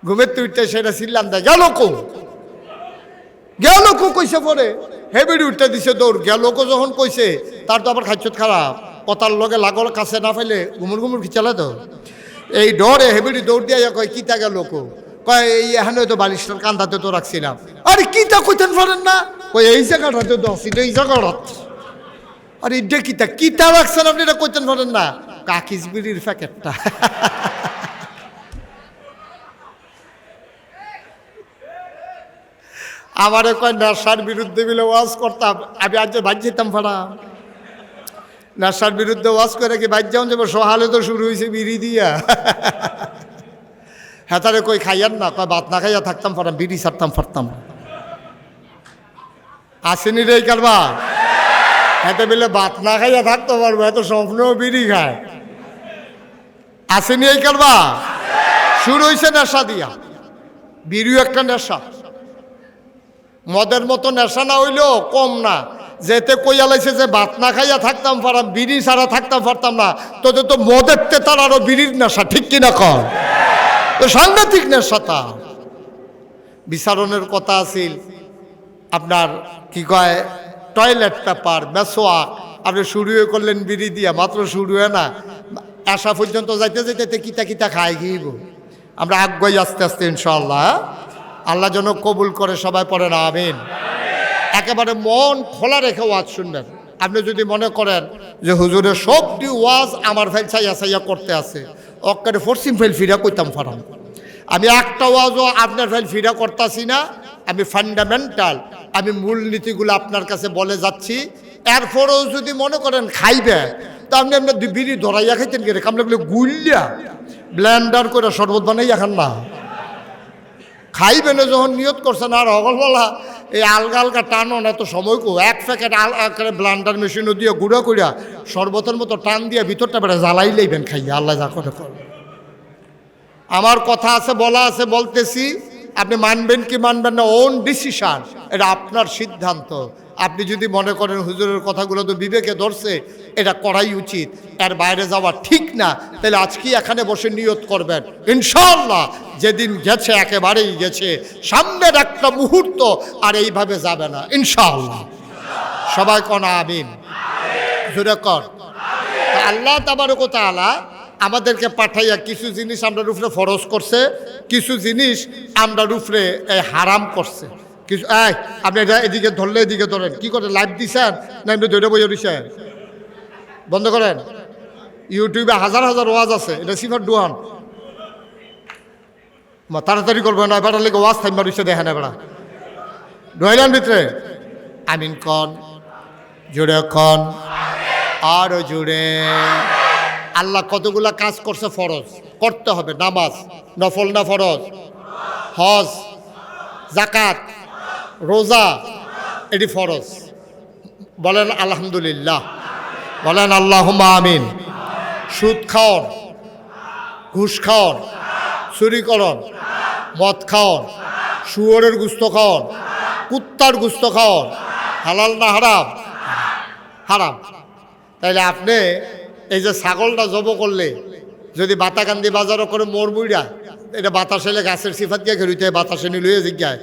ঘুমের তুইটা সেটা চিল্লাম দেয় গেল কো কইছে পরে হেবিড়ি উঠতে দিছে দৌড় গেল কো যখন কইছে তার তো আবার খাচ্ছত খারাপ কথার লগে লাগল কাছে না পাইলে ঘুমুর খিচালে তো এই ডরে হেবিড়ি দৌড় দিয়ে কয় কিতা গেল কো কয় এই এখানে তো বালিশটার কান্দাতে তো রাখছিলাম আরে কিতা কইতেন পারেন না কই এই জায়গাটাতে তো আসছিল এই জায়গাটা আরে এটা কিতা রাখছেন আপনি এটা কইতেন পারেন না কাকিস বিড়ির প্যাকেটটা আমারে কয় নেশার বিরুদ্ধে বলে ওয়াজ করতাম আমি আজ বাদ যেতাম ফাড়া নেশার বিরুদ্ধে ওয়াজ করে কি বাদ যাও যাবো সহালে তো শুরু হয়েছে বিড়ি দিয়া হেতারে কই খাইয়ান না কয় ভাত না খাইয়া থাকতাম ফাড়াম বিড়ি ছাড়তাম ফাড়তাম আসেনি রে কারবা হেতে বলে ভাত না খাইয়া থাকতে পারবো এত স্বপ্নেও বিড়ি খায় আসেনি এই কারবা শুরু হয়েছে নেশা দিয়া বিড়িও একটা নেশা মদের মতো নেশা না হইলেও কম না যেতে কইয়া লাইছে যে ভাত না খাইয়া থাকতাম পারতাম বিড়ি ছাড়া থাকতাম পারতাম না তোদের তো মদের তেতার আরো বিড়ির নেশা ঠিক কিনা কর তো সাংঘাতিক নেশা তা বিচারণের কথা আছিল আপনার কি কয় টয়লেট পেপার মেসোয়াক আপনি শুরু করলেন বিড়ি দিয়া মাত্র শুরু হয় না আসা পর্যন্ত যাইতে যাইতে কিতা খাই গিয়েব আমরা আগুয়াই আস্তে আস্তে ইনশাআল্লাহ আল্লাহ যেন কবুল করে সবাই পড়েন আমিন একেবারে মন খোলা রেখে ওয়াজ শুনবেন আপনি যদি মনে করেন যে হুজুরের সবটি ওয়াজ আমার ফেল চাইয়া করতে আছে অক্কারে ফরসিম ফেল ফিরা কইতাম ফারাম আমি একটা ওয়াজও আপনার ফেল ফিরা করতেছি না আমি ফান্ডামেন্টাল আমি মূলনীতিগুলো আপনার কাছে বলে যাচ্ছি এরপরেও যদি মনে করেন খাইবে তা আপনি আপনার বিড়ি ধরাইয়া খাইতেন কি রে কামলে বলে গুলিয়া ব্লেন্ডার করে শরবত বানাইয়া খান না খাইবেন যখন নিয়ত করছেন আর অগলবেলা এই আলগা আলগা টানো না এত সময় কো এক প্যাকেট ব্লান্ডার মেশিনও দিয়ে গুঁড়া করিয়া শরবতের মতো টান দিয়ে ভিতরটা বেড়ে জ্বালাই লইবেন খাইয়া আল্লাহ যা করে করবে আমার কথা আছে বলা আছে বলতেছি আপনি মানবেন কি মানবেন না ওন ডিসিশন এটা আপনার সিদ্ধান্ত আপনি যদি মনে করেন হুজুরের কথাগুলো তো বিবেকে ধরছে এটা করাই উচিত এর বাইরে যাওয়া ঠিক না তাহলে আজকে এখানে বসে নিয়ত করবেন ইনশাআল্লাহ যেদিন গেছে একেবারেই গেছে সামনের একটা মুহূর্ত আর এইভাবে যাবে না ইনশাআল্লাহ সবাই কোন আমিন জোরে কর আল্লাহ তাবারক ওয়া তাআলা আমাদেরকে পাঠাইয়া কিছু জিনিস আমরা রূপরে ফরজ করছে কিছু জিনিস আমরা রূপরে হারাম করছে কিছু আপনি এটা এদিকে ধরলে এদিকে ধরেন কি করে লাইভ দিছেন না এমনি ধরে বইয়া দিছেন বন্ধ করেন ইউটিউবে হাজার হাজার ওয়াজ আছে এটা সিফার ডুয়ান তাড়াতাড়ি করবেন না এবার লেগে ওয়াজ থাইমা রইছে দেখেন এবার ডুয়াইলেন ভিতরে আমিন কন জুড়ে কন আরো জুড়ে আল্লাহ কতগুলা কাজ করছে ফরজ করতে হবে নামাজ নফল না ফরজ হজ যাকাত রোজা এটি ফরজ বলেন আলহামদুলিল্লাহ বলেন আল্লাহুম্মা আমিন সুদ খাওন ঘুষ খাওন চুরি করন মদ খাওন শুয়োরের গুস্ত খাওন কুত্তার গুস্ত খাওন হালাল না হারাম হারাম তাইলে আপনি এই যে ছাগলটা জব করলে যদি বাতাকান্দি বাজারও করে মরমুইরা এটা বাতাসে এলে গাছের সিফাত গিয়ে খেলতে বাতাসে নিলুয়ে জিজ্ঞায়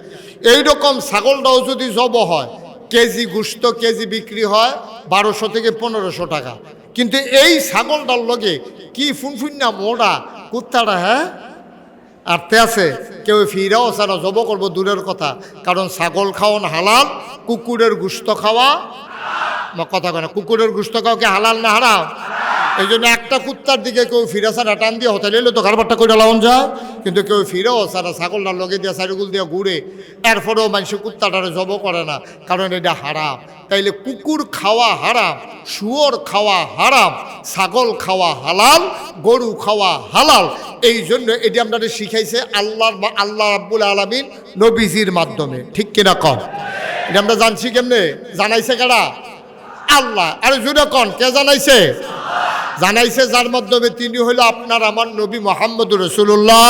এইরকম ছাগলটাও যদি জব হয় কেজি গুস্ত কেজি বিক্রি হয় 1200 থেকে 1500 টাকা কিন্তু এই ছাগলটার লগে কি ফুনফুন্না মোড়া কুত্তাটা হ্যাঁ আরতে আছে কেউ ফিরাও সারা জব করবো দূরের কথা কারণ ছাগল খাওয়ান হালাল কুকুরের গুস্ত খাওয়া কথা কেন কুকুরের গুস্ত খাওয়া কি হালাল না হারাম এই জন্য একটা কুত্তার দিকে কেউ ফিরা সারা টান দিয়ে হতে এলে তো কারবারটা করে লাউন যায় কিন্তু কেউ ফিরেও সারা ছাগলটার লগে দিয়ে সাইডগুল দিয়ে ঘুরে এরপরেও মানুষ কুত্তাটারে জব করে না কারণ এটা হারাম তাইলে কুকুর খাওয়া হারাম শুয়োর খাওয়া হারাম ছাগল খাওয়া হালাল গরু খাওয়া হালাল এই জন্য এটি আমরা শিখাইছে আল্লাহ রাব্বুল আলামিন নবীজির মাধ্যমে ঠিক কিনা কন এটা আমরা জানছি কেমনে জানাইছে কারা আল্লাহ আরে জুড়ে কন কে জানাইছে জানাইছে যার মাধ্যমে তিনি হলো আপনার আমার নবী মুহাম্মদুর রাসূলুল্লাহ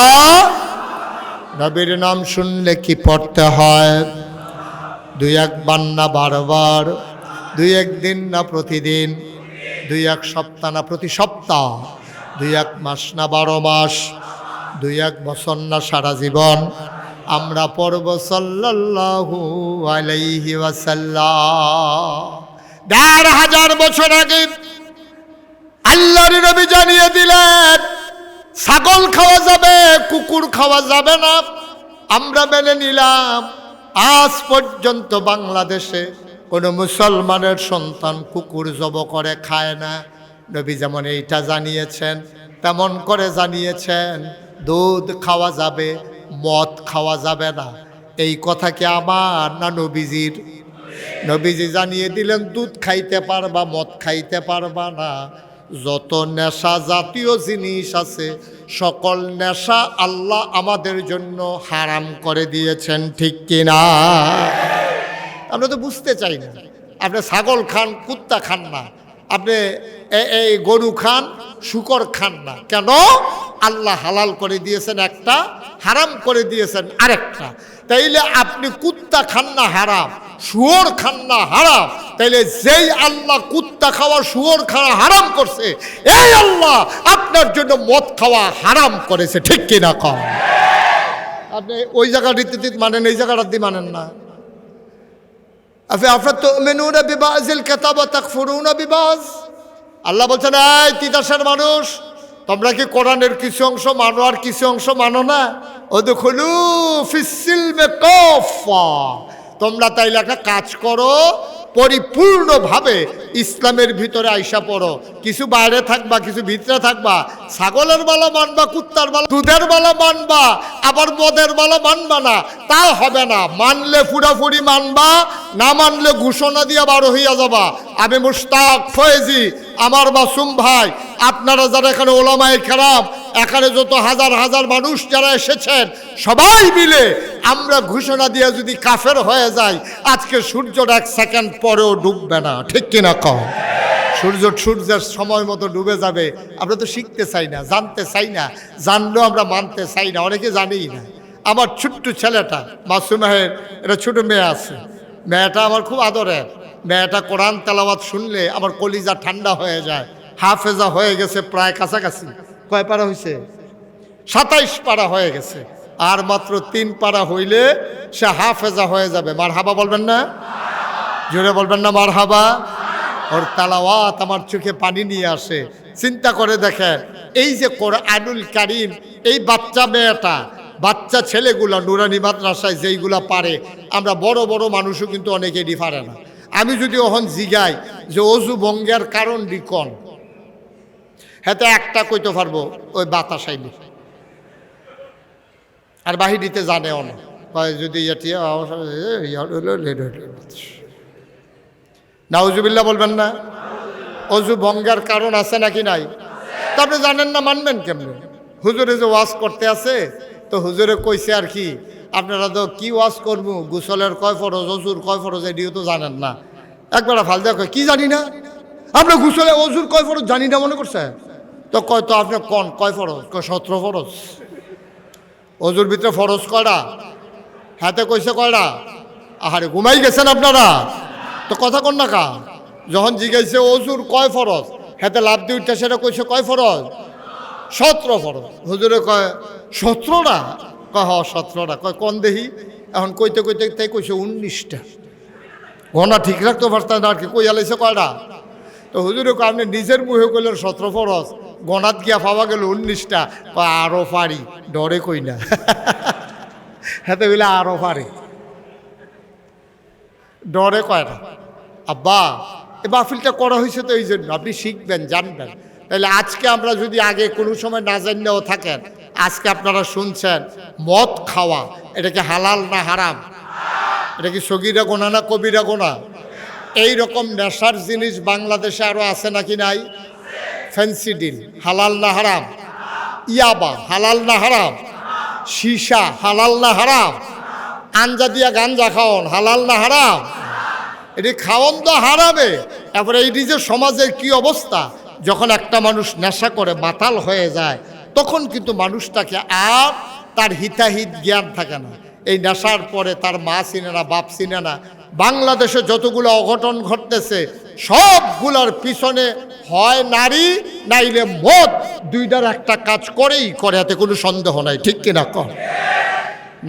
নবীর নাম শুনলে কি পড়তে হয় 2-1 বার না বারবার 2-1 দিন না প্রতিদিন 2-1 সপ্তাহ না প্রতি সপ্তাহ 2-1 মাস না 12 মাস 2-1 বছর না সারা জীবন আমরা পড়ব সাল্লাল্লাহু আলাইহি ওয়াসাল্লাম। 1500 বছর আগে আল্লাহর নবী জানিয়ে দিলেন ছাগল খাওয়া যাবে, কুকুর খাওয়া যাবে না। আমরা মেনে নিলাম। আজ পর্যন্ত বাংলাদেশে কোনো মুসলমানের সন্তান কুকুর জব করে খায় না। নবী যেমন এইটা জানিয়েছেন তেমন করে জানিয়েছেন দুধ খাওয়া যাবে, মদ খাওয়া যাবে না। এই কথা কি আমার না নবীজির? নবীজি জানিয়ে দিলেন দুধ খাইতে পারবা, মদ খাইতে পারবা না। যত নেশা জাতীয় জিনিস আছে সকল নেশা আল্লাহ আমাদের জন্য হারাম করে দিয়েছেন, ঠিক কিনা? আমরা তো বুঝতে চাই না। আপনি ছাগল খান, কুত্তা খান না, আপনি এই গরু খান, শূকর খান না। কেন? আল্লাহ হালাল করে দিয়েছেন একটা, হারাম করে দিয়েছেন আরেকটা। তাইলে আপনি কুত্তা খান না হারাম, শুয়োর খান না হারাম, তাইলে যেই আল্লাহ কুত্তা খাওয়া শুয়োর খাওয়া হারাম করছে, এই আল্লাহ আপনার জন্য মদ খাওয়া হারাম করেছে, ঠিক কিনা কম? আপনি ওই জায়গাটিতে মানেন, এই জায়গাটা দিয়ে মানেন না। আফাতুমিনুনা বিবাযিল কিতাব ওয়া তাকফুরুনা বিবায। আল্লাহ বলছেন, এই তিতাসের মানুষ, তোমরা কি কোরআনের কিছু অংশ মানো আর কিছু অংশ মানো না? উদখুলু ফিস সিলমি কাফা। তোমরা তাইলে একটা কাজ করো, পরিপূর্ণভাবে ইসলামের ভিতরে আইসা পড়ো। কিছু বাইরে থাকবা, কিছু ভিতরে থাকবা। ছাগলের বালা মানবা, কুত্তার বালা, দুধের বালা মানবা, আবার মদের বালা মানবা না, তা হবে না। মানলে ফুরাফুরি মানবা, না মানলে ঘোষণা দিয়া বারো হইয়া যাবা। আমি মুশতাক ফয়েজি, আমার মাসুম ভাই, আপনারা যারা এখানে ওলামায়ে কেরাম, এখানে যত হাজার হাজার মানুষ যারা এসেছেন, সবাই মিলে আমরা ঘোষণা দিয়ে যদি কাফের হয়ে যাই, আজকে সূর্যটা 1 সেকেন্ড পরেও ডুববে না, ঠিক কিনা কম? সূর্যের সময় মতো ডুবে যাবে। আমরা তো শিখতে চাই না, জানতে চাই না, জানলেও আমরা মানতে চাই না, অনেকে জানেই না। আমার ছোট্ট ছেলেটা মাসুমের, এটা ছোট মেয়ে আছে, মেয়েটা আমার খুব আদরের। মেয়েটা কোরআন তেলাওয়াত শুনলে আমার কলিজা ঠান্ডা হয়ে যায়। হাফেজা হয়ে গেছে প্রায় কাছাকাছি। কয় পারা হয়েছে? 27 পারা হয়ে গেছে। আর মাত্র 3 পারা হইলে সে হাফেজা হয়ে যাবে। মারহাবা বলবেন না? জোরে বলবেন না মারহাবা? ওর তেলাওয়াত আমার চোখে পানি নিয়ে আসে। চিন্তা করে দেখেন, এই যে কোরআনুল কারীম, এই বাচ্চা মেয়েটা, বাচ্চা ছেলেগুলো নুরানি মাদ্রাসায় যেইগুলা পারে, আমরা বড় বড় মানুষও কিন্তু অনেকেরই পারে না। আমি যদি ওখান জিগাই যে অজু ভঙ্গের কারণ ডিকন, হ্যাঁ তো একটা কইতে পারবো, ওই বাতাস আইলে। আর বাহিরিতে জানেও না, যদি নাউজুবিল্লাহ বলবেন না? অজু ভঙ্গের কারণ আছে নাকি নাই? তা আপনি জানেন না, মানবেন কেমনে? হুজুরে যে ওয়াজ করতে আছে, তো হুজুরে কইছে আর কি, আপনারা তো কি ওয়াজ করবো, গোসলের কয় ফরজ, অজুর কয় ফরজ, এটিও তো জানেন না। একবার ফালদা কয়, কি জানি না? আমরা গোসলে অজুর কয় ফরজ জানি না মনে করছে? তো কয়, তো আপনি কোন কয় ফরজ? কয় 17 ফরজ। অজুর ভিতরে ফরজ কয়টা? হাতে কইছে কয়টা? আহারে ঘুমাই গেছেন আপনারা, তো কথা কন না কা? যখন জিজ্ঞাসা অজুর কয় ফরজ, হাতে লাভ দিয়ে উঠতে সেটা কইছে কয় ফরজ? 17 ফরজ। হুজুরে কয় 17টা? কয় হ 17টা। কয় কোন দেহি? এখন কইতে কইতে তাই কইছে 19টা। গণা ঠিক রাখতে পারতেন না আর কি, কই আলাইছে কয়টা? তো হুজুরে কয়, আপনি নিজের মুখে কইলেন 17 ফরজ, গণাত গিয়া পাওয়া গেল 19টা। কয় আরো পারি, ডরে কই না। হাতে বলে আরো পারি, ডরে কয়টা? আব্বা এই মাহফিলটা করা হয়েছে তো এই জন্য, আপনি শিখবেন, জানবেন। তাহলে আজকে আমরা যদি আগে কোনো সময় না জানলেও থাকেন, আজকে আপনারা শুনছেন মদ খাওয়া, এটা কি হালাল না হারাম? এটা কি সগীরা গোনা না কবিরা গোনা? এই রকম নেশার জিনিস বাংলাদেশে আরো আছে নাকি নাই? ফেন্সিডিল হালাল না হারাম? ইয়াবা হালাল না হারাম? সীসা হালাল না হারাম? আঞ্জা দিয়া গাঞ্জা খাওয়ন হালাল না হারাম? এটি খাওয়ন তো হারাবে। তারপরে এইটি যে সমাজের কি অবস্থা, যখন একটা মানুষ নেশা করে মাতাল হয়ে যায়, তখন কিন্তু মানুষটাকে আর তার হিতাহিত জ্ঞান থাকে না। এই নেশার পরে তার মা চিনে না, বাপ চিনে না, বাংলাদেশে যতগুলো অঘটন ঘটতেছে সবগুলোর পিছনে হয় নারী নাইলে মদ, দুইটার একটা কাজ করেই করে, এতে কোনো সন্দেহ নাই, ঠিক কিনা কর?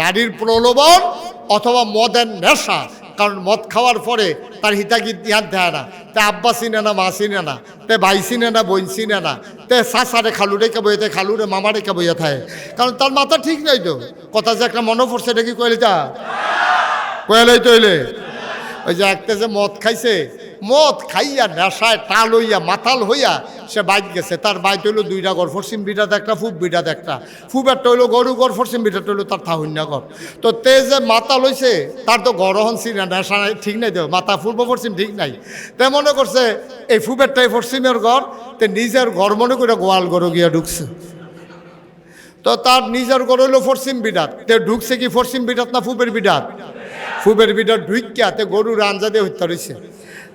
নারীর প্রলোভন অথবা মদের নেশা। কারণ মদ খাওয়ার পরে তার হিতাগিত ধ্যান দেয় না, তে আব্বা চিনে না, মা চিনে না, তে ভাই চিনে না, বোন চিনে না, তে শাসারে খালু রেখে বইতে, খালুরে মামা রেখে বইয়া থাকে। কারণ তার মাথা ঠিক নাই তো। কথা যে একটা মনে পড়ছে, এটা কি কইলে তা কইলেই তৈলে ওই যে একটা যে মদ খাইছে, মদ খাইয়া নেশায় টাল হইয়া মাতাল হইয়া সে বাইক গেছে। তার বাইক হইলো দুইটা ঘর, পশ্চিম বিটাত একটা, পূব বিটাত একটা। পূবেরটা হইলো গরু ঘর, পশ্চিম বিটাত হইলো তার থাহুন্যা ঘর। তো তে যে মাতাল হইছে তার তো গরহন ছিল না, নেশা ঠিক নাই তো, মাথা পূর্ব পশ্চিম ঠিক নাই। তে মনে করছে এই পূবেরটাই পশ্চিমের ঘর, তে নিজের ঘর মনে করে গোয়াল গরু গিয়া ঢুকছে। তো তার নিজের ঘর হইলো পশ্চিম বিটাত, তে ঢুকছে কি পশ্চিম বিটাত না পূবের বিটাত? পূবের বিটাত ঢুকিয়া তে গরুর আঞ্জা দিয়ে হত্যা রয়েছে।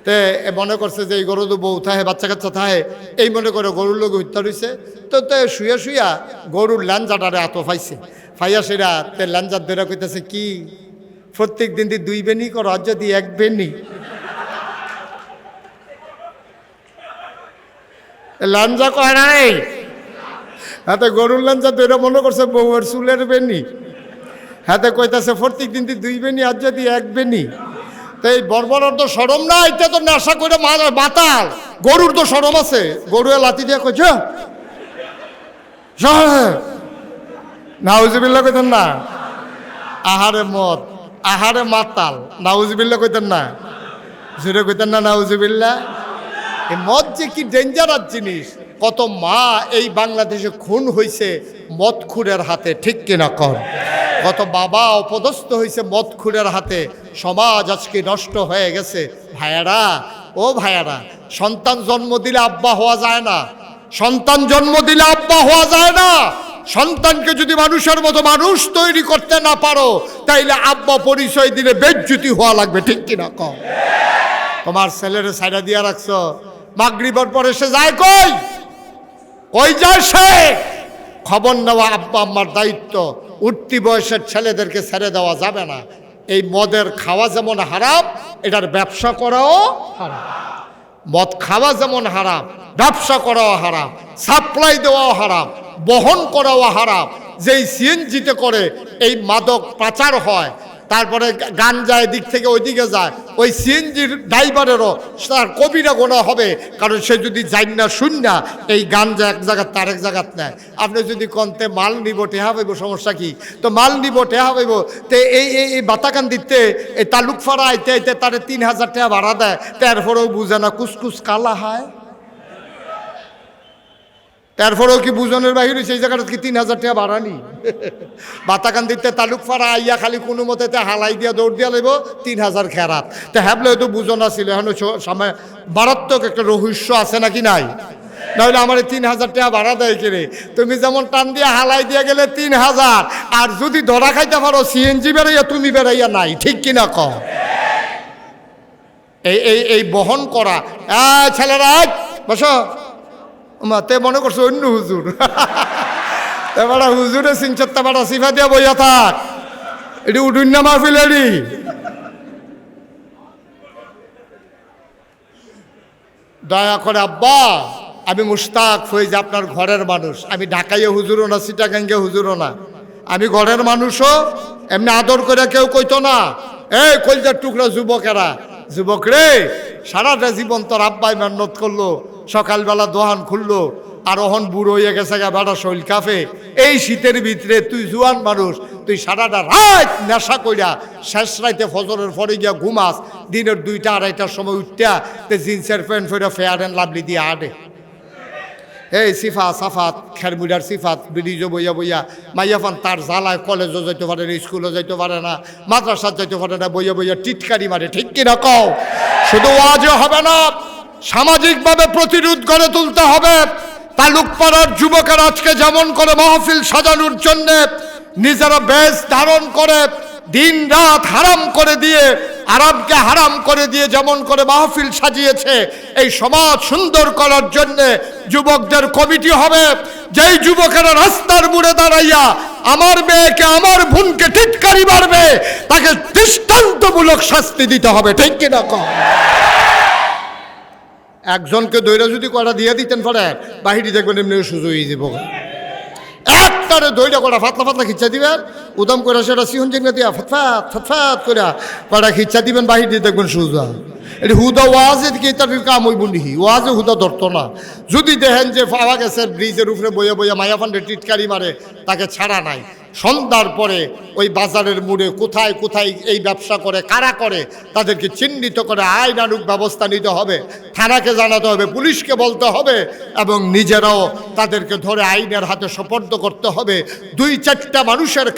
তে মনে করছে যে এই গরু তো বউ থাহে, বাচ্চা কাচ্চা থাহে, এই মনে করে গরুর লোক হত্যা রয়েছে। তো তে শুয়া শুয়া গরুর ল্যাঞ্জাটারে আতো ফাইছে, ফাইয়া সেরা তে ল্যাঞ্জার ধরে কইতেছে কি প্রত্যেক দিন দিয়ে 2 বেনি করো, আজ যদি 1 বেনি। ল্যাঞ্জা কয় নাই, হাতে গরুর ল্যাঞ্জা ধরে মনে করছে বউয়ের চুলের বেনি। হাতে কইতাছে প্রত্যেক দিন দিয়ে 2 বেনি, আজ যদি 1 বেনি। তো এই বর্বরের তো সরম না, এটা তো নেশা করে মাতাল। গরুর তো সরম আছে, গরু লাতি দিয়ে কইছে নাউজুবিল্লাহ কইতেন না, আহারে মদ, আহারে মাতাল, নাউজুবিল্লাহ কইতেন না, জোরে কইতেন না নাউজুবিল্লাহ। এই মদ যে কি ডেঞ্জারাস জিনিস। কত মা এই বাংলাদেশে খুন হয়েছে মদখুরের হাতে, ঠিক কিনা কর? কত বাবা অপদস্থ হয়েছে মদখুরের হাতে। সমাজ আজকে নষ্ট হয়ে গেছে। ভাইয়ারা, ও ভাইয়ারা, সন্তান জন্ম দিলে আব্বা হওয়া যায় না, সন্তান জন্ম দিলে আব্বা হওয়া যায় না। সন্তানকে যদি মানুষের মতো মানুষ তৈরি করতে না পারো, তাইলে আব্বা পরিচয় দিলে বেজ্জুতি হওয়া লাগবে, ঠিক কিনা কম? তোমার ছেলেরে সাইডা দিয়া রাখছো, মাগরিবের পরে সে যায় কই, কই যায় সে? খবর নেওয়া আব্বা আম্মার দায়িত্ব। উঠতি বয়সের ছেলেদেরকে ছেড়ে দেওয়া যাবে না। এই মদের খাওয়া যেমন হারাম, এটার ব্যবসা করাও হারাম। মদ খাওয়া যেমন হারাম, ব্যবসা করাও হারাম, সাপ্লাই দেওয়াও হারাম, বহন করাও হারাম। যেই সিএনজিতে করে এই মাদক পাচার হয়, তারপরে গাঞ্জা দিক থেকে ওইদিকে যায়, ওই সিএনজির ড্রাইভারেরও তার কবিরা গোনা হবে। কারণ সে যদি যাই না শুন না এই গাঞ্জা এক জায়গার তার এক জায়গাত নেয়। আপনি যদি কনতে মাল নিব টেহা পাইব, সমস্যা কি? তো মাল নিব টেহা পাইব, তো এই বাতাকান দিতে এই তালুক ফাড়া আইতে আইতে তারে 3000 টাকা ভাড়া দেয়, তারপরেও বুঝে না কুসকুস কালা হয়। তারপরেও কি বুঝনের বাহিরে সেই জায়গাটা কি 3000 টাকা ভাড়া নি? বাতাকান দিতে তালুক ফাড়া আইয়া খালি কোনো মতে হালাই দিয়া দৌড় দিয়া লইব 3000 খেরাত। তো হ্যাবলে হয়তো বুঝন আসছিল, এখন সময় মারাত্মক একটা রহস্য আছে নাকি নাই? নাহলে আমার 3000 টাকা ভাড়া দেয় কিরে? তুমি যেমন টান দিয়া হালাই দিয়া গেলে 3000, আর যদি ধরা খাইতে পারো সিএনজি বেড়াইয়া তুমি বেড়াইয়া নাই, ঠিক কিনা কম? এই বহন করা। ছেলেরা বসো, তে মনে করছো অন্য হুজুর, এবার হুজুরে সিংচত্তা বাড়া সিফা দিয়া বইয়া থাক, এটি উঠুন না মাহফিলেরই। দয়া করে আব্বা, আমি মুশতাক হয়ে যে আপনার ঘরের মানুষ। আমি ঢাকাইয়া হুজুরও না, চিটাগাঙ্গে হুজুরও না, আমি ঘরের মানুষও। এমনি আদর করে কেউ কইতো না, এই কলজার টুকরা যুবকেরা, যুবক রে, সারাটা জীবন তোর আব্বাই মেহনত করলো, সকালবেলা দোহান খুললো, আর ওহন বুড়ো হয়ে গেছে গা, বেড়া শৈল কাফে। এই শীতের ভিতরে তুই জুয়ান মানুষ, তুই সারাটা রাত নেশা কইরা শেষ রাইতে ফজরের পরে গিয়া ঘুমাস, দিনের 2টা 2:30টার সময় উঠটা তে জিন্সের প্যান্ট ফেরা ফেয়ার অ্যান্ড লাভলি দিয়ে আডে। এই সিফা সাফাত খেরমুড়ার সিফাত ব্রিজ বইয়া বইয়া মাইয়াফান তার জ্বালায় কলেজও যাইতে পারে না, স্কুলও যাইতে পারে না, মাদ্রাসা যাইতে পারে না, বইয়া বইয়া টিটকারি মারে, ঠিক কিনা কও? শুধু ওয়াজও হবে না, সামাজিকভাবে প্রতিরোধ গড়ে তুলতে হবে। তালুক পাড়ার যুবকের আজকে যেমন করে মাহফিল সাজানোর জন্যে নিজেরা বেশ ধারণ করে দিন রাত হারাম করে দিয়ে, আরামকে হারাম করে দিয়ে যেমন করে মাহফিল সাজিয়েছে, এই সমাজ সুন্দর করার জন্য যুবকদের কমিটি হবে। যেই যুবকেরা রাস্তার মোড়ে দাঁড়াইয়া আমার মেয়েকে, আমার বোনকে টিটকারি মারবে, তাকে দৃষ্টান্তমূলক শাস্তি দিতে হবে, ঠিক কিনা কম? একজনকে দৈরা যদি কটা দিয়ে দিতেন পরে বাহিরে দেখবেন এমনি সুযোগ হয়ে যাব। একটারে দইটা কটা ফাতলা ফাতলা খিচ্ছা দিবেন, উদম করে সেটা সিহন জিঙ্গা দিয়া ফতফাত ফতফাত করে কটা খিচ্ছা দিবেন, বাহির দিয়ে দেখবেন সুজা। এটি হুদা ওয়াজে দিকে তার কাম হইব নিহি, ওয়াজে হুদা ধরত না। যদি দেখেন যে পাওয়া গেছে ব্রিজের উপরে বইয়া বইয়া মায়াফান্ডে টিটকারি মারে, তাকে ছাড়া নাই। সন্ধ্যার পরে ওই বাজারের মোড়ে কোথায় কোথায় এই ব্যবসা করে, কারা করে, তাদেরকে চিহ্নিত করে আইনানুগ ব্যবস্থা নিতে হবে, থানাকে জানাতে হবে, পুলিশকে বলতে হবে, এবং নিজেরাও তাদেরকে ধরে আইনের হাতে সোপর্দ করতে হবে। 2-4টা মানুষের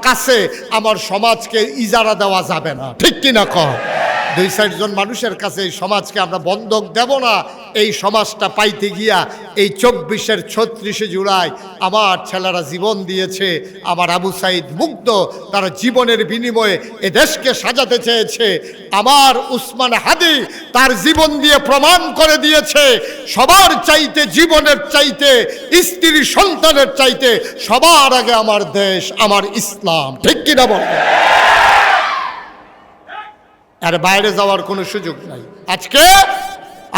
কাছে আমার সমাজকে ইজারা দেওয়া যাবে না, ঠিক কিনা কম? 2-4 জন মানুষের কাছে এই সমাজকে আমরা বন্ধক দেব না। এই সমাজটা পাইতে গিয়া এই 24-এর 36শে জুলাই আমার ছেলেরা জীবন দিয়েছে, আমার আবু সাইদ মুগ্ধ, তারা জীবনের বিনিময়ে এ দেশকে সাজাতে চেয়েছে। আমার উসমান হাদি তার জীবন দিয়ে প্রমাণ করে দিয়েছে, সবার চাইতে, জীবনের চাইতে, স্ত্রী সন্তানের চাইতে সবার আগে আমার দেশ, আমার ইসলাম, ঠিক কিনা বলবে? আর বাইরে যাওয়ার কোনো সুযোগ নাই। আজকে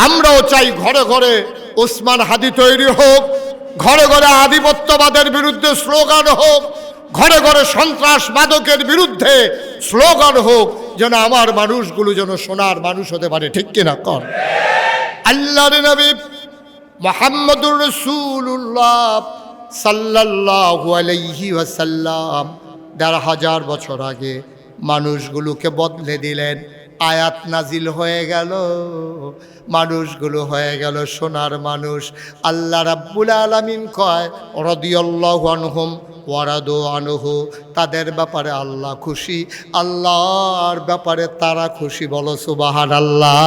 আমরাও চাই ঘরে ঘরে ওসমান হাদি তৈরি হোক, ঘরে ঘরে আধিপত্যবাদের বিরুদ্ধে স্লোগান হোক, ঘরে ঘরে সন্ত্রাস মাদকের বিরুদ্ধে স্লোগান হোক, যেন আমার মানুষগুলো যেন সোনার মানুষ হতে পারে, ঠিক কিনা কর? আল্লাহর নবী মুহাম্মদুর রাসূলুল্লাহ সাল্লাল্লাহু আলাইহি ওয়াসাল্লাম ১৫০০ বছর আগে মানুষগুলোকে বদলে দিলেন। আয়াত নাজিল হয়ে গেল, মানুষগুলো হয়ে গেল সোনার মানুষ। আল্লাহ রাব্বুল আলামিন কয় রাদিয়াল্লাহু আনহুম ওয়া রাদু আনহু, তাদের ব্যাপারে আল্লাহ খুশি, আল্লাহর ব্যাপারে তারা খুশি। বলো সুবহানাল্লাহ।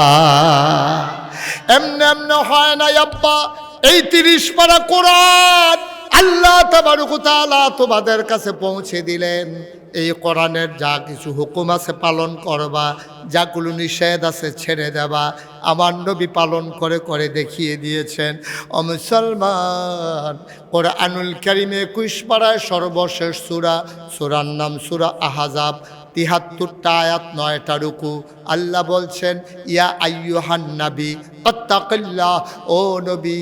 এমনে এমনে হয় না আব্বা। এই 30 পারা কোরআন আল্লাহ তাবারক ওয়া তাআলা তোমাদের কাছে পৌঁছে দিলেন। এই কোরআনের যা কিছু হুকুম আছে পালন করবা, যাগুলো নিষেধ আছে ছেড়ে দেবা। আমার নবী পালন করে করে দেখিয়ে দিয়েছেন। ও মুসলমান, কোরআনুল কারীমে 21 পারায় সর্বশেষ সূরা, সূরার নাম সূরা আহজাব, 73টা আয়াত, 9টা রুকু। আল্লাহ বলছেন ইয়া আইয়ুহান নবী আত্তাকিল্লাহ, ও নবী,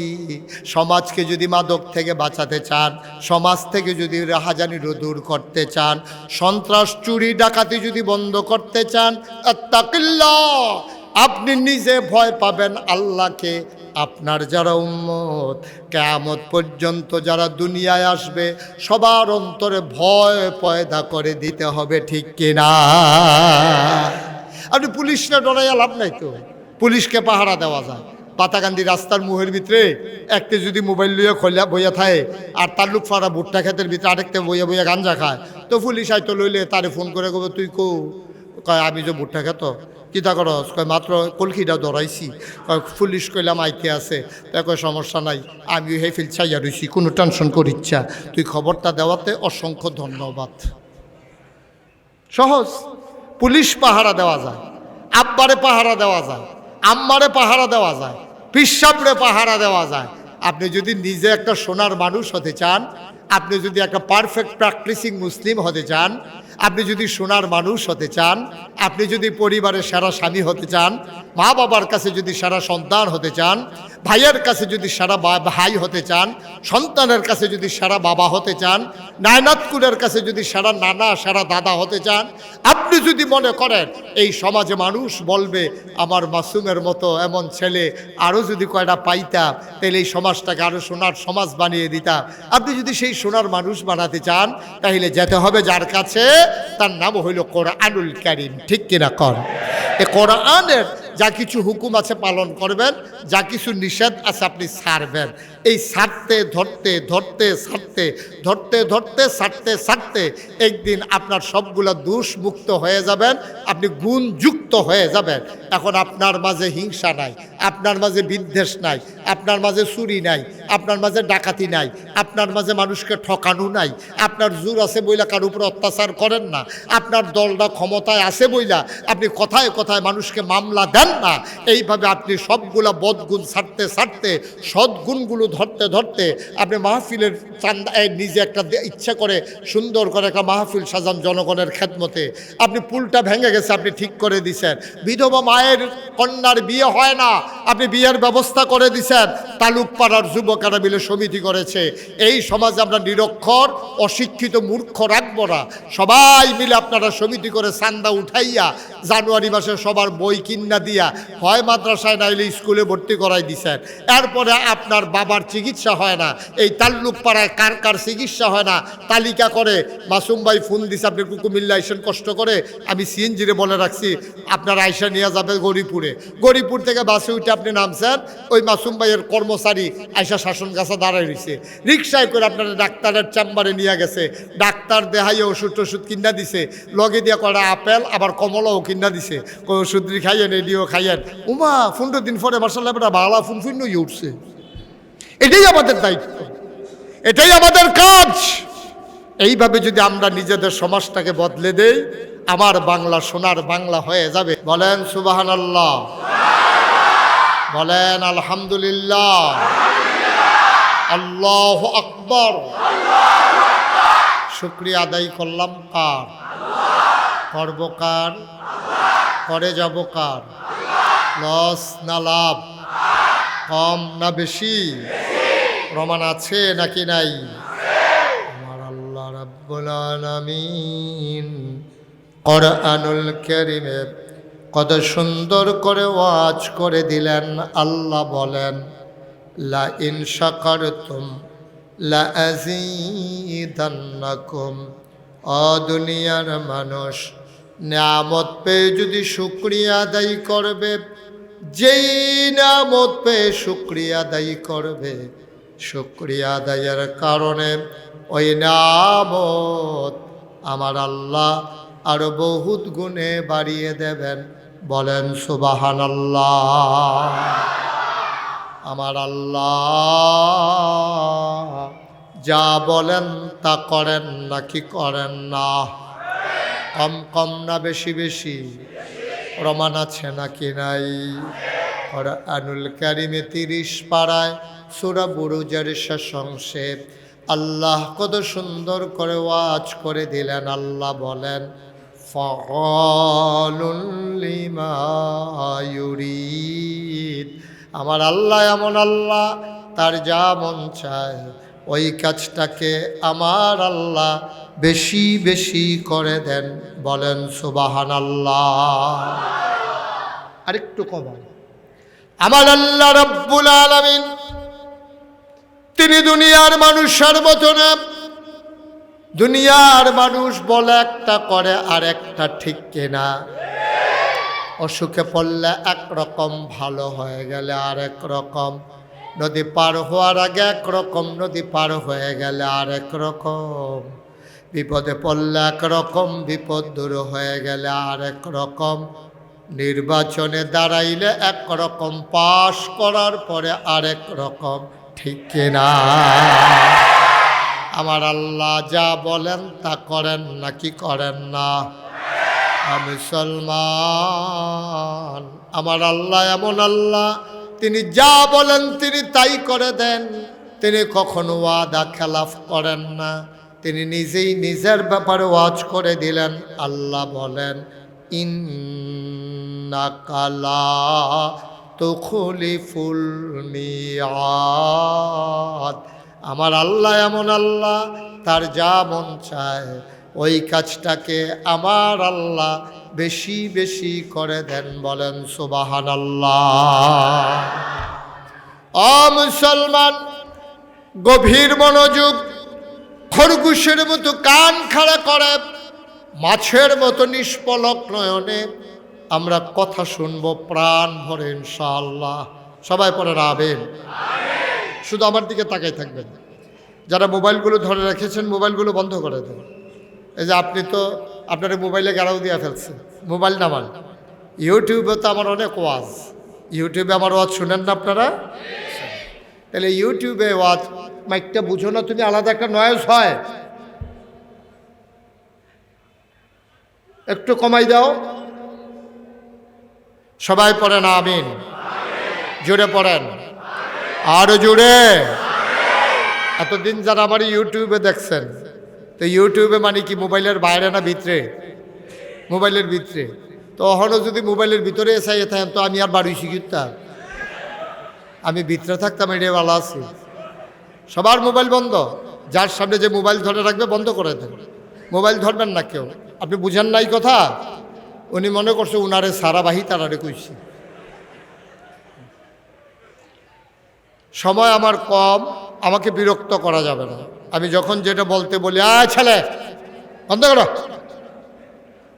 সমাজকে যদি মাদক থেকে বাঁচাতে চান, সমাজ থেকে যদি রাহাজানি দূর করতে চান, সন্ত্রাস চুরি ডাকাতি যদি বন্ধ করতে চান, আত্তাকিল্লাহ, আপনি নিজে ভয় পাবেন আল্লাহকে। আপনার যারা উম্মত, কিয়ামত পর্যন্ত যারা দুনিয়ায় আসবে, সবার অন্তরে ভয় পয়দা করে দিতে হবে, ঠিক কিনা? আপনি পুলিশরা ডরাইয়া লাভ নাই তো। পুলিশকে পাহারা দেওয়া যায়। পাতাকান্দি রাস্তার মুহের ভিতরে একটি যদি মোবাইল লইয়া খোলা বইয়া থাকে, আর তার লোক ফাড়া ভুট্টা ক্ষেতের ভিতরে আরেকটা বইয়া বইয়া গাঞ্জা খায়, তো পুলিশ আইতো লইলে তারে ফোন করে কবে তুই কয় আমি যে ভুট্টা খেত কিতা করস, কয় মাত্র কলখিটা ধরাইছি। পুলিশ কইলাম আইতে আছে, তাই কয় সমস্যা নাই, আমিও হে ফিল চাইয়া রইছি, কোনো টেনশন করিচ্ছা, তুই খবরটা দেওয়াতে অসংখ্য ধন্যবাদ। সহজ। পুলিশ পাহারা দেওয়া যায়, আব্বারে পাহারা দেওয়া যায়, আম্মারে পাহারা দেওয়া যায়, পিসাবরে পাহারা দেওয়া যায়। আপনি যদি নিজে একটা সোনার মানুষ হতে চান, আপনি যদি একটা পারফেক্ট প্র্যাকটিসিং মুসলিম হতে চান, আপনি যদি সোনার মানুষ হতে চান, আপনি যদি পরিবারের সেরা স্বামী হতে চান, মা বাবার কাছে যদি সেরা সন্তান হতে চান, ভাইয়ের কাছে যদি সেরা ভাই হতে চান, সন্তানের কাছে যদি সেরা বাবা হতে চান, নায়নাতকুলের কাছে যদি সেরা নানা সেরা দাদা হতে চান, আপনি যদি মনে করেন এই সমাজে মানুষ বলবে আমার মাসুমের মতো এমন ছেলে আরও যদি কয়টা পাইতাম, তাহলে এই সমাজটাকে আরও সোনার সমাজ বানিয়ে দিতাম, আপনি যদি সেই সোনার মানুষ বানাতে চান, তাহলে যেতে হবে যার কাছে, তার নাম হইল কোরআনুল কারীম, ঠিক কিনা কর? এ কোরআনের যা কিছু হুকুম আছে পালন করবেন, যা কিছু নিষেধ আছে আপনি ছাড়বেন। এই ছাড়তে ধরতে ধরতে ছাড়তে ধরতে ধরতে ছাড়তে ছাড়তে একদিন আপনার সবগুলা দোষ মুক্ত হয়ে যাবেন, আপনি গুণযুক্ত হয়ে যাবেন। এখন আপনার মাঝে হিংসা নাই, আপনার মাঝে বিদ্বেষ নাই, আপনার মাঝে চুরি নাই, আপনার মাঝে ডাকাতি নাই, আপনার মাঝে মানুষকে ঠকানো নাই, আপনার জোর আছে বইলা কার উপর অত্যাচার করেন না, আপনার দলটা ক্ষমতায় আছে বইলা আপনি কথায় কথায় মানুষকে মামলা দেন না। এইভাবে আপনি সবগুলা বদগুণ ছাড়তে ছাড়তে সদ্গুণগুলো ধরতে ধরতে আপনি মাহফিলের চান্দা নিজে একটা ইচ্ছা করে সুন্দর করে একটা মাহফিল সাজান জনগণের খেদমতে। আপনি পুলটা ভেঙে গেছে, আপনি ঠিক করে দিছেন। বিধবা মায়ের কন্যার বিয়ে হয় না, আপনি বিয়ের ব্যবস্থা করে দিছেন। তালুক পাড়ার যুবকেরা মিলে সমিতি করেছে। এই সমাজে আমরা নিরক্ষর অশিক্ষিত মূর্খ রাখবো না, সবাই মিলে আপনারা সমিতি করে চান্দা উঠাইয়া জানুয়ারি মাসে সবার বই কিনা দিয়া হয় মাদ্রাসায় নাইলে স্কুলে ভর্তি করাই দিছেন। এরপরে আপনার বাবার চিকিৎসা হয় না, এই তাল্লুক পাড়ায় কার কার চিকিৎসা হয় না তালিকা করে মাসুম ভাই ফোন দিছে, আপনি কুকুমিল্লা আইসেন কষ্ট করে, আমি সিএনজিরে বলে রাখছি আপনার আয়সা নিয়ে যাবে গরিপুরে। গরিপুর থেকে বাসে উঠে আপনি নামছেন, ওই মাসুম ভাইয়ের কর্মচারী আয়সা শাসন গাছা দাঁড়ায় রয়েছে, রিক্সায় করে আপনার ডাক্তারের চেম্বারে নিয়ে গেছে, ডাক্তার দেহাইয়ে ওষুধ টষুধ কিনা দিছে, লগে দিয়ে কটা আপেল আবার কমলাও কিনা দিছে, ওষুধ খাইয়েন এডিও খাইয়েন। উমা 15 দিন পরে মার্শাল্লাহ ভালো ফুন ফুন উঠছে। এটাই আমাদের দায়িত্ব, এটাই আমাদের কাজ। এইভাবে যদি আমরা নিজেদের সমাজটাকে বদলে দেই, আমার বাংলা সোনার বাংলা হয়ে যাবে। বলেন সুবহানাল্লাহ, বলেন আলহামদুলিল্লাহ, আল্লাহু আকবার। শুকরিয়া আদায় করলাম কার? করব কার? করে যাব কার? লস না লাভ? কম না বেশি? প্রমাণ আছে নাকি নাই? আমার আল্লাহ রাব্বুল আলামিন কোরআনুল কারীমে কত সুন্দর করে ওয়াজ করে দিলেন। আল্লাহ বলেন, লা ইন শাকারতুম লা আযীদান্নাকুম। ও দুনিয়ার মানুষ, নিয়ামত পেয়ে যদি শুকরিয়া আদায় করবে, যেই নিয়ামত পেয়ে শুকরিয়া আদায় করবে, শুকরিয়া আদায়ের কারণে ওই নিয়ামত আমার আল্লাহ আরো বহুত গুণে বাড়িয়ে দেবেন। বলেন সুবহানাল্লাহ। আমার আল্লাহ যা বলেন তা করেন নাকি করেন না? কম কম না বেশি বেশি? প্রমাণ আছে নাকি নাই? কোরআনুল কারীমে 30 পারায় সূরা বুরুজের শেষ অংশে আল্লাহ কত সুন্দর করে ওয়াজ করে দিলেন। আল্লাহ বলেন, ফাআলুল লিমা ইউরিদ। আমার আল্লাহ এমন আল্লাহ, তার যা মন চায় ওই কাজটাকে আমার আল্লাহ বেশি বেশি করে দেন। বলেন সুবহানাল্লাহ। আরেকটু কমান। আমার আল্লাহ রাব্বুল আলামিন তিনি দুনিয়ার মানুষের মতো না। দুনিয়ার মানুষ বলে একটা করে আর একটা, ঠিক কিনা? অসুখে পড়লে একরকম, ভালো হয়ে গেলে আরেক রকম, নদী পার হওয়ার আগে একরকম, নদী পার হয়ে গেলে আরেক রকম, বিপদে পড়লে একরকম, বিপদ দূর হয়ে গেলে আরেক রকম, নির্বাচনে দাঁড়াইলে একরকম, পাশ করার পরে আরেক রকম, ঠিক কিনা? আমার আল্লাহ যা বলেন তা করেন নাকি করেন না? মুসলমান, আমার আল্লাহ এমন আল্লাহ, তিনি যা বলেন তিনি তাই করে দেন। তিনি কখনো ওয়াদা খেলাফ করেন না। তিনি নিজেই নিজের ব্যাপারে ওয়াজ করে দিলেন। আল্লাহ বলেন, ইন্নাকা লা তুখলিফুল মিআদ। আমার আল্লাহ এমন আল্লাহ, তার যা মন চায় ওই কাজটাকে আমার আল্লাহ বেশি বেশি করে দেন। বলেন সুবহানাল্লাহ। ও মুসলমান, গভীর মনোযোগ, খরগোশের মতো কান খাড়া করে, মাছের মতো নিষ্পলক নয়নে আমরা কথা শুনবো প্রাণ ভরে ইনশাআল্লাহ। সবাই পড়ে রাবেন, শুধু আমার দিকে তাকাই থাকবেন। যারা মোবাইলগুলো ধরে রেখেছেন মোবাইলগুলো বন্ধ করে দেন। এই যে আপনি তো আপনার মোবাইলে গাড়াও দিয়ে ফেলছেন, মোবাইল নামান। ইউটিউবে তো আমার অনেক ওয়াজ, ইউটিউবে আমার ওয়াজ শুনেন না আপনারা? তাহলে ইউটিউবে ওয়াজ মাইকটা বুঝো না তুমি, আলাদা একটা নয়েজ হয়, একটু কমাই দাও। সবাই পড়েন আমিন, জোরে পড়েন, আরো জোরে। এতদিন যারা আমার ইউটিউবে দেখছেন, তো ইউটিউবে মানে কি মোবাইলের বাইরে না ভিতরে? মোবাইলের ভিতরে। তো এখনও যদি মোবাইলের ভিতরে এসে থাকেন তো আমি আর বাড়ি শিখিতাম, আমি ভিতরে থাকতাম, এটাই ভালো আছি। সবার মোবাইল বন্ধ, যার সামনে যে মোবাইল ধরে রাখবে বন্ধ করে দেন, মোবাইল ধরবেন না কেউ। আপনি বুঝেন নাই কথা, উনি মনে করছে উনারে সারাবাহী তারারে কইছি। সময় আমার কম, আমাকে বিরক্ত করা যাবে না। আমি যখন যেটা বলতে বলি, ছেলে বন্ধ করো,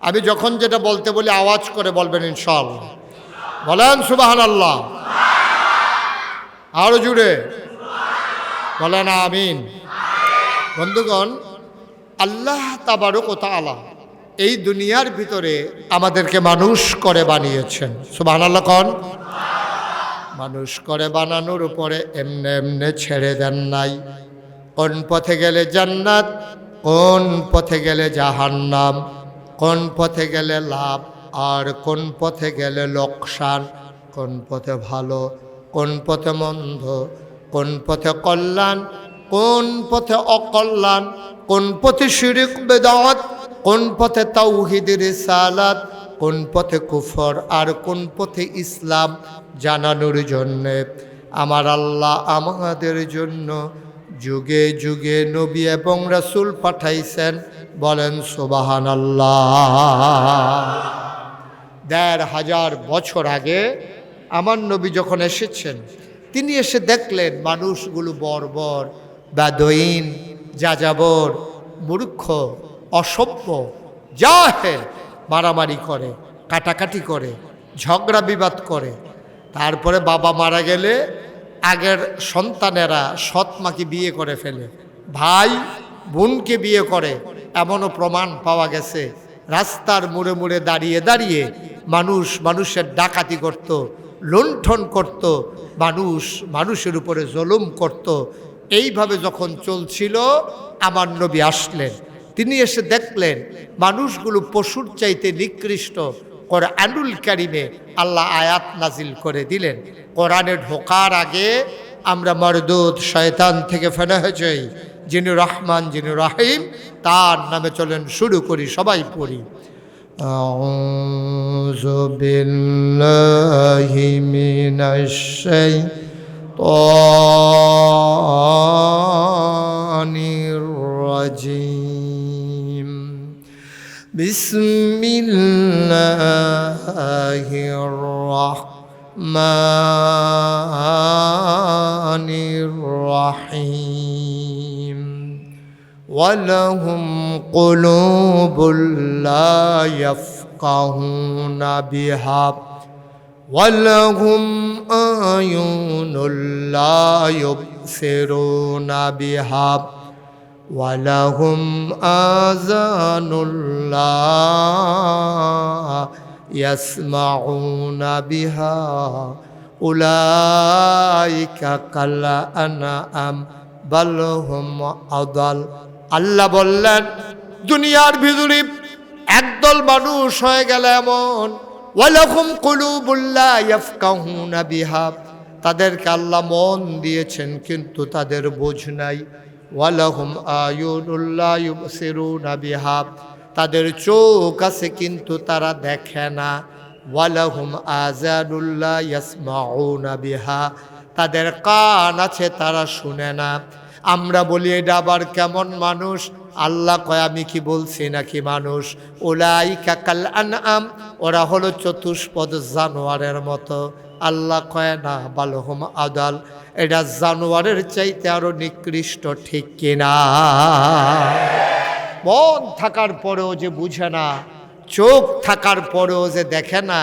আমি যখন যেটা বলতে বলি আওয়াজ করে বলবেন ইনশাআল্লাহ। বলেন সুবহানাল্লাহ, আরো জুড়ে বলেন আমিন। বন্ধুগণ, আল্লাহ তাবারক ওয়া তাআলা এই দুনিয়ার ভিতরে আমাদেরকে মানুষ করে বানিয়েছেন। সুবহানাল্লাহ কোন? মানুষ করে বানানোর উপরে এমনে এমনে ছেড়ে দেন নাই। কোন পথে গেলে জান্নাত, কোন পথে গেলে জাহান্নাম, কোন পথে গেলে লাভ আর কোন পথে গেলে লোকসান, কোন পথে ভালো, কোন পথে মন্দ, কোন পথে কল্যাণ, কোন পথে অকল্যাণ, কোন পথে শিরক বেদাত, কোন পথে তাওহীদ রিসালাত, কোন পথে কুফর আর কোন পথে ইসলাম জানানোর জন্যে আমার আল্লাহ আমাদের জন্য যুগে যুগে নবী এবং রাসূল পাঠাইছেন। বলেন সুবহানাল্লাহ। ১৫০০ বছর আগে আমার নবী যখন এসেছেন, তিনি এসে দেখলেন মানুষগুলো বর্বর, বেদঈন, যাযাবর, মূর্খ, অসভ্য, জাহেল, মারামারি করে, কাটাকাটি করে, ঝগড়া বিবাদ করে। তারপরে বাবা মারা গেলে আগের সন্তানেরা সৎ মাকে বিয়ে করে ফেলে, ভাই বোনকে বিয়ে করে, এমনও প্রমাণ পাওয়া গেছে। রাস্তার মোড়ে মোড়ে দাঁড়িয়ে দাঁড়িয়ে মানুষের ডাকাতি করত, লুণ্ঠন করত, মানুষের উপরে জুলুম করত। এইভাবে যখন চলছিল আমার নবী আসলেন। তিনি এসে দেখলেন মানুষগুলো পশুর চাইতে নিকৃষ্ট। কোরআনুল কারিমে আল্লাহ আয়াত নাজিল করে দিলেন। কোরআনে ঢোকার আগে আমরা মরদুদ শয়তান থেকে ফেনা হয়ে যাই। যিনি রহমান, যিনি রহিম, তার নামে চলেন শুরু করি, সবাই পড়ি। আউযু বিল্লাহি মিনাশ শাইতানির রাজিম। বিসমিল্লাহির রাহমানির রাহিম। ওয়ালাহুম কুলুবুল লা ইয়াফকাহুনা বিহা ওয়ালাহুম আয়ুনুল লা ইউবসিরুনা বিহা ওয়ালাহুম আযানুল লা ইয়াসমাউনা বিহা উলাইকা কাল আনআম বাল হুম আদাল। আল্লাহ বললেন, দুনিয়ার ভিতরে একদল মানুষ হয়ে গেল এমন, ওয়ালাহুম কুলুবুল লা ইয়াফকাহুনা বিহা, তাদেরকে আল্লাহ মন দিয়েছেন কিন্তু তাদের বোঝ নাই। ওয়ালাহুম আয়ুনুল লা ইউবসিরুনা বিহা, তাদের চোখ আছে কিন্তু তারা দেখে না। ওয়ালাহুম আযানুল লা ইয়াসমাউনা বিহা, তাদের কান আছে তারা শুনে না। আমরা বলি এটা আবার কেমন মানুষ? আল্লাহ কয়, আমি কি বলছি নাকি মানুষ? উলাইকা কাল আনআম, ওরা হলো চতুষ্পদ জানোয়ারের মতো। আল্লাহ কয় না, বালহুম আদাল, এটা জানোয়ারের চাইতে আরো নিকৃষ্ট, ঠিক কিনা? মন থাকার পরেও যে বুঝে না, চোখ থাকার পরেও যে দেখে না,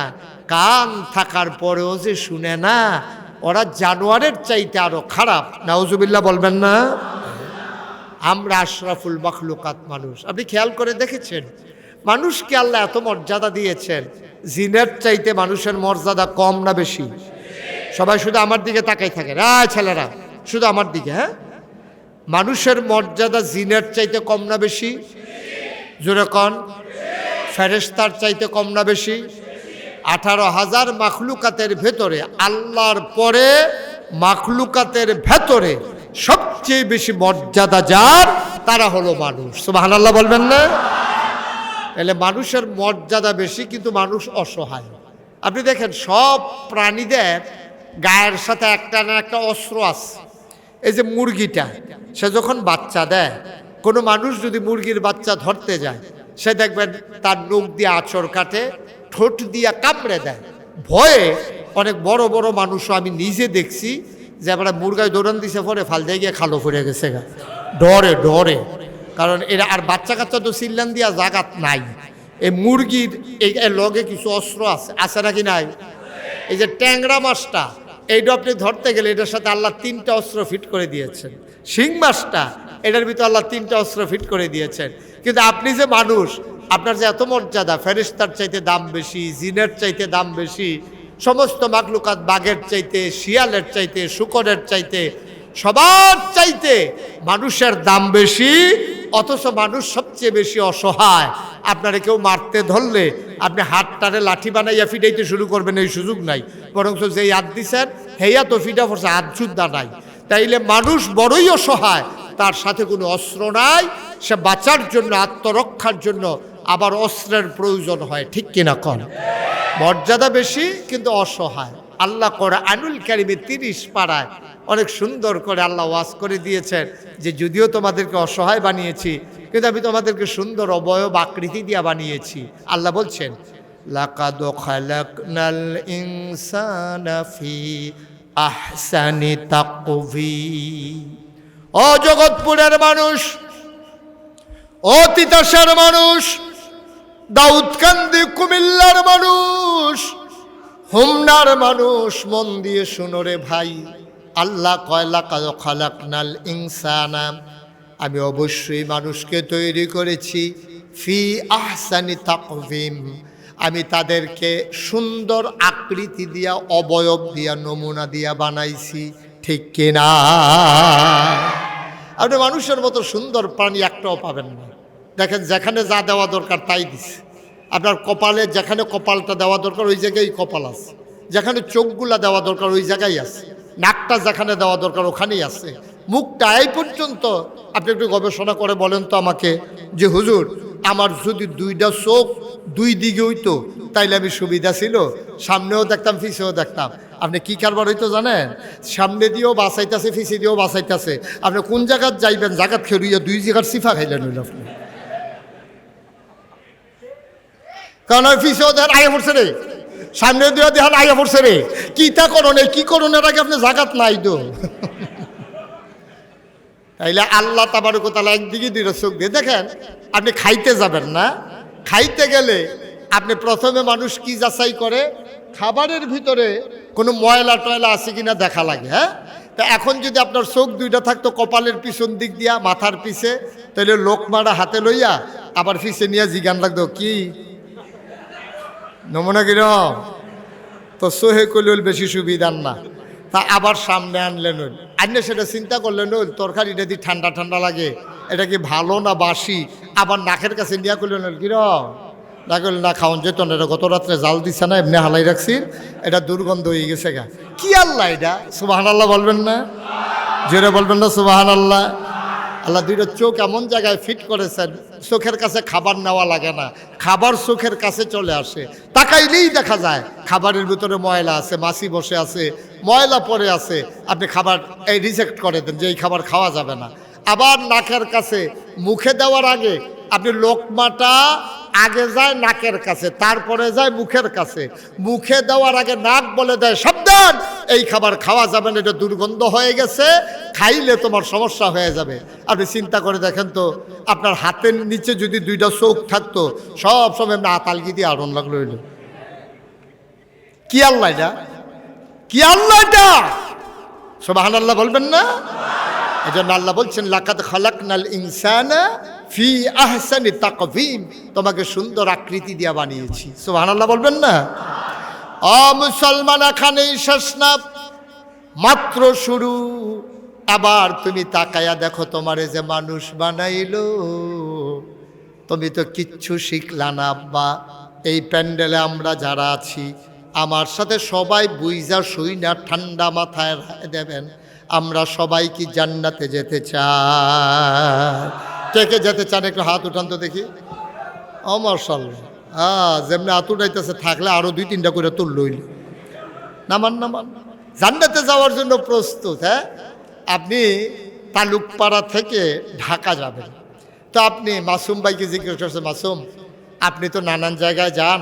কান থাকার পরেও যে শুনে না, ওরা জানোয়ারের চাইতে আরো খারাপ। নাউজুবিল্লাহ বলবেন না? আমরা আশরাফুল মাখলুকাত মানুষ। আপনি খেয়াল করে দেখেছেন মানুষকে আল্লাহ এত মর্যাদা দিয়েছেন, জিনের চাইতে মানুষের মর্যাদা কম না বেশি? সবাই শুধু আমার দিকে তাকাই থাকে, ছেলেরা শুধু আমার দিকে, হ্যাঁ? মানুষের মর্যাদা জিনের চাইতে কম না বেশি? জোরে কন। ফেরেশতার চাইতে কম না বেশি? 18,000 মাখলুকাতের ভেতরে আল্লাহর পরে মাখলুকাতের ভেতরে সবচেয়ে বেশি মর্যাদা যার, তারা হলো মানুষ। সুবহানাল্লাহ বলবেন না? তাহলে মানুষের মর্যাদা বেশি, কিন্তু মানুষ অসহায়। আপনি দেখেন সব প্রাণীদের গায়ের সাথে একটা না একটা অস্ত্র আছে। এই যে মুরগিটা, সে যখন বাচ্চা দেয়, কোনো মানুষ যদি মুরগির বাচ্চা ধরতে যায়, সে দেখবেন তার নখ দিয়ে আঁচড় কাটে, ঠোঁট দিয়ে কামড়ে দেয়। ভয়ে অনেক বড় বড় মানুষও আমি নিজে দেখছি যে আমরা মুরগায় দৌড়ান দিছে, পরে ফাল দিয়ে গিয়ে খালো ফুরে গেছে গা, ডরে ডরে। কারণ এরা আর বাচ্চা কাচ্চা তো চিল্লান দিয়া জাগাত নাই। এই মুরগির এই লগে কিছু অস্ত্র আছে, আছে নাকি নাই? এই যে ট্যাংরা মাছটা, এইটা আপনি ধরতে গেলে এটার সাথে আল্লাহ 3টা অস্ত্র ফিট করে দিয়েছেন। শিং মাছটা, এটার ভিতরে আল্লাহ 3টা অস্ত্র ফিট করে দিয়েছেন। কিন্তু আপনি যে মানুষ, আপনার যে এত মর্যাদা, ফেরেশতার চাইতে দাম বেশি, জিনের চাইতে দাম বেশি, সমস্ত মাখলুকাত বাঘের চাইতে, শিয়ালের চাইতে, শূকরের চাইতে, সবার চাইতে মানুষের দাম বেশি, অথচ মানুষ সবচেয়ে বেশি অসহায়। আপনারা কেউ মারতে ধরলে আপনি হাতটারে লাঠি বানাইয়া ফিটাইতে শুরু করবেন, এই সুযোগ নাই। বরং যেই হাত দিচ্ছেন হেয়া তো ফিটা পড়ছে, হাত যুদ্ধা নাই। তাইলে মানুষ বড়ই অসহায়, তার সাথে কোনো অস্ত্র নাই, সে বাঁচার জন্য, আত্মরক্ষার জন্য আবার অস্ত্রের প্রয়োজন হয়। ঠিক কিনা কন? মর্যাদা বেশি কিন্তু অসহায়। আল্লাহ কোরআনুল কারীমে 30 পারায় অনেক সুন্দর করে আল্লাহ ওয়াজ করে দিয়েছেন যে যদিও তোমাদেরকে অসহায় বানিয়েছি, কিন্তু আমি তোমাদেরকে সুন্দর অবয়ব আকৃতি দিয়া বানিয়েছি। আল্লাহ বলছেন, লাকাদ খালাকনাল ইনসানা ফি আহসানি তাকওয়িম। ও জগৎপুরের মানুষ, ও তিতাসের মানুষ, দাউদকান্দি কুমিল্লার মানুষ, হোমনার মানুষ, মন দিয়ে শুনো রে ভাই। আল্লাহ কয় লাকাদ খালাকনাল ইনসানা, আমি অবশ্যই মানুষকে তৈরি করেছি ফি আহসানি তাকওয়িম, আমি তাদেরকে সুন্দর আকৃতি দিয়া, অবয়ব দিয়া, নমুনা দিয়া বানাইছি। ঠিক কিনা? আপনি মানুষের মতো সুন্দর প্রাণী একটাও পাবেন না। দেখেন যেখানে যা দেওয়া দরকার তাই দিছে। আপনার কপালে যেখানে কপালটা দেওয়া দরকার ওই জায়গায় কপাল আছে, যেখানে চোখগুলা দেওয়া দরকার ওই জায়গায় আছে, নাকটা যেখানে দেওয়া দরকার ওখানেই আছে, মুখটা এই পর্যন্ত। আপনি একটু গবেষণা করে বলেন তো আমাকে যে হুজুর, আমার যদি 2টা চোখ 2 দিকে হইতো তাইলে আমি সুবিধা ছিল, সামনেও দেখতাম পিছেও দেখতাম। আপনি কি কারবার হইতো জানেন? সামনে দিয়েও বাঁচাইতেছে, পিছিয়ে দিয়েও বাঁচাইতেছে। আপনি কোন জায়গায় যাইবেন, জায়গাত খেয়ে 2 জায়গার সিফা খাইলেন হইল আপনি। কারণ ওই পিছিয়েও দেখেন আগে পড়ছে রে, সামনে দিয়েও দেখেন আগে পড়ছে রে। কি তা করুন, এই কি করুন, এর আগে আপনি জায়গাত নাই তো। তাইলে আল্লাহ তাবারক ওয়া তাআলা একদিকে 2টা চোখ দিয়ে দেখেন। আপনি খাইতে যাবেন না, খাইতে গেলে আপনি প্রথমে মানুষ কি যাচাই করে, খাবারের ভিতরে কোনো ময়লা টয়লা আছে কিনা দেখা লাগে। হ্যাঁ, তা এখন যদি আপনার চোখ 2টা থাকতো কপালের পিছন দিক দিয়া, মাথার পিছে, তাহলে লোকমারা হাতে লইয়া আবার পিছে নিয়ে জিগান লাগতো কি নমুনা কিরম, তো সোহে কইল বেশি সুবিধার না। তা আবার সামনে আনলেন, আনলে সেটা চিন্তা করলেন তরকারিটা দিয়ে ঠান্ডা ঠান্ডা লাগে, এটা কি ভালো না বাসি। আবার নাকের কাছে নিয়ে করলেন কিরম, না করল না খাওয়ান যেত না, এটা গত রাত্রে জাল দিচ্ছে না, এমনি হালাই রাখছি, এটা দুর্গন্ধ হয়ে গেছে গা। কি আল্লাহ এটা? সুবহানাল্লাহ বলবেন না? জোরে বলবেন না সুবহানাল্লাহ? আল্লাহ 2টা চোখ এমন জায়গায় ফিট করেছেন, চোখের কাছে খাবার নেওয়া লাগে না, খাবার চোখের কাছে চলে আসে। তাকাইলেই দেখা যায় খাবারের ভিতরে ময়লা আছে, মাছি বসে আছে, ময়লা পড়ে আছে। আপনি খাবার এই রিজেক্ট করে দেন যে এই খাবার খাওয়া যাবে না। আবার নাকের কাছে, মুখে দেওয়ার আগে আপনি লোকমাটা আগে যায় নাকের কাছে, তারপরে যায় মুখের কাছে। মুখে দেওয়ার আগে নাক বলে দেয় সাবধান, এই খাবার খাওয়া যাবে না, এটা দুর্গন্ধ হয়ে গেছে, খাইলে তোমার সমস্যা হয়ে যাবে। আপনি চিন্তা করে দেখেন তো, আপনার হাতের নিচে যদি 2টা চোখ থাকতো, সব সময় এমনি আতালগি দিয়ে আড়ন লাগলো হইল। কি আল্লাহ এটা? কি আল্লাহ এটা? সুবহানাল্লাহ বলবেন না? এজন্য আল্লাহ বলছেন লাকাদ খালাকনাল ইনসানা ফি আহসানি তাকওয়িম, তোমাকে সুন্দর আকৃতি দিয়া বানিয়েছি। সুবহানাল্লাহ বলবেন না? মুসলমান এখানেই শেষ না, মাত্র শুরু। আবার তুমি তাকায়া দেখো তোমারে যে মানুষ বানাইলো, তুমি তো কিচ্ছু শিখলা না আব্বা। এই প্যান্ডেলে আমরা যারা আছি আমার সাথে সবাই বুইজা শুই না ঠান্ডা মাথায় রায় দেবেন, আমরা সবাই কি জান্নাতে যেতে চাই? কে কে যেতে চান একটু হাত উঠান তো দেখি। মাশাআল্লাহ, যেমনি হাত উঠাইতেছে থাকলে আরো 2-3টা করে তুললইল। নামান নামান, জান্নাতে যাওয়ার জন্য প্রস্তুত। হ্যাঁ, আপনি তালুকপাড়া থেকে ঢাকা যাবেন, তো আপনি মাসুম ভাইকে জিজ্ঞেস করছেন, মাসুম আপনি তো নানান জায়গায় যান,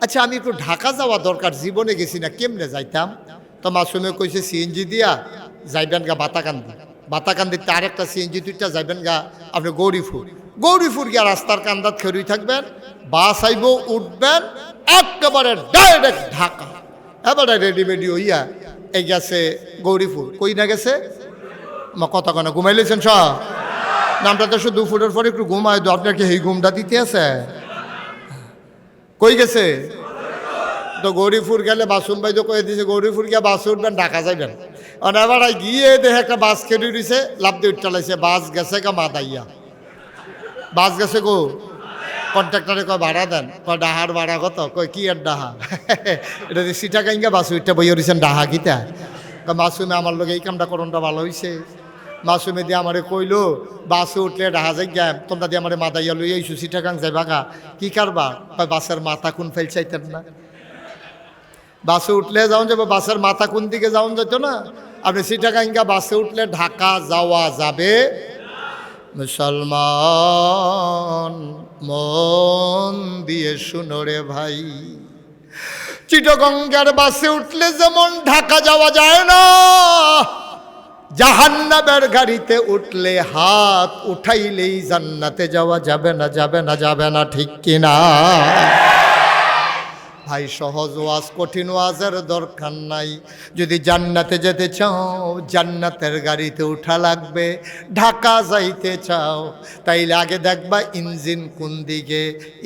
আচ্ছা আমি একটু ঢাকা যাওয়া দরকার, জীবনে গেছি না, কেমনে যাইতাম? তো মাসুমে কইছে সিএনজি দিয়া যাইবেন গা বাতাকান্দি, বাতাকান্দিতে আরেকটা সিএনজি 2টা যাইবেন গা আপনি গৌরীপুর, গৌরীপুর গিয়া রাস্তার কান্দাত খেরুই থাকবেন, বাস আইব, উঠবেন, একেবারে ডাইরেক্ট ঢাকা। এবারে রেডিমেডি হইয়া এই গেছে গৌরীপুর। কই না গেছে কথা কেন ঘুমাইলেছেন সব? নামটা তো শুধু 2 ফুটের পরে একটু ঘুমায় দো, আপনাকে এই ঘুমটা দিতে আছে। কই গেছে? তো গৌরীপুর গেলে বাসুম ভাই তো কয়ে দিয়েছে গৌরীপুর গিয়ে বাস উঠবেন ঢাকা যাইবেন। এবার গিয়ে দেখে একটা বাস কেটে দিছে, লাভ দিয়ে উঠটালাইছে, বাস গেছে গা মাদাইয়া, বাস গেছে গো। কন্ট্রাক্টরে কয় ভাড়া দেন, কয় ডাহার ভাড়া কত? কয় কি আর ডাহা? এটা যে সিটাকাইঙ্গা বাস উঠটা বই দিয়েছেন ডাহা কিতা? মাসুমে আমার লোক এই কামটা করণটা ভালো হয়েছে। মাসুমে দিয়ে আমারে কইলো বাসে উঠলে ডাহা যাই গ্যাম, তোমরা দিয়ে আমার মাদাইয়া লই এইসু সিটাকাং যাই বাগা কি কারবা? কয় বাসের মাথা কোন ফেল চাইতেন না? বাসে উঠলে যাওন যাবো, বাসের মাথা কোন দিকে যাওন যেত না? আপনি সিটাকাইঙ্গা বাসে উঠলে ঢাকা যাওয়া যাবে। মুসলমান মন দিয়ে শুনো রে ভাই, চিটাগঙ্গের বাসে উঠলে যেমন ঢাকা যাওয়া যায় না, জাহান্নামের গাড়িতে উঠলে হাত উঠাইলেই জান্নাতে যাওয়া যাবে না, যাবে না, যাবে না, ঠিক কিনা? ভাই সহজ ওয়াজ, কঠিন ওয়াজের দরকার নাই। যদি জান্নাতে যেতে চাও জান্নাতের গাড়িতে উঠা লাগবে। ঢাকা যাইতে চাও তাইলে আগে দেখবা ইঞ্জিন কোন দিকে।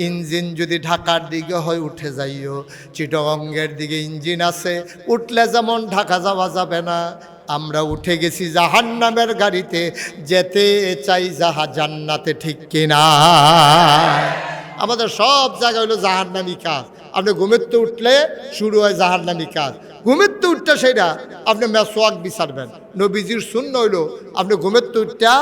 ইঞ্জিন যদি ঢাকার দিকে হয় উঠে যাইও, চিটাগঙ্গের দিকে ইঞ্জিন আছে, উঠলে যেমন ঢাকা যাওয়া যাবে না। আমরা উঠে গেছি জাহান্নামের গাড়িতে, যেতে চাই জান্নাতে, ঠিক কিনা? আমাদের সব জায়গায় হলো জাহান্নামী কাজ। আপনি ঘুমের তো উঠলে শুরু হয় জাহান্নামী কাজ। ঘুমের তো উঠটা সেটা আপনি মেসওয়াক বিচারবেন। নবীজির সুন্নাহ হইল আপনি ঘুমের তো উঠটা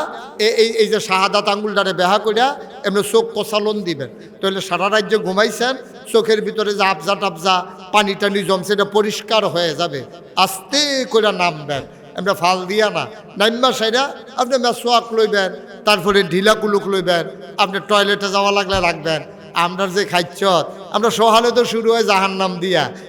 এই যে শাহাদাত আঙ্গুলটারে বেহা করিয়া এমনি চোখ কষালন দিবেন, তাহলে সারা রাজ্যে ঘুমাইছেন, চোখের ভিতরে যে আবজা টাবজা পানি টানি জমছে এটা পরিষ্কার হয়ে যাবে। আস্তে করে নামবেন, আমরা ফাল দিয়া না, নাইম্বা সাইরা আপনি মেসওয়াক লইবেন, তারপরে ঢিলা কুলুক লইবেন, আপনি টয়লেটে যাওয়া লাগলে রাখবেন। আমরা যে খাইছ আমরা সহালে তো শুরু হয় জাহান্নাম দিয়া।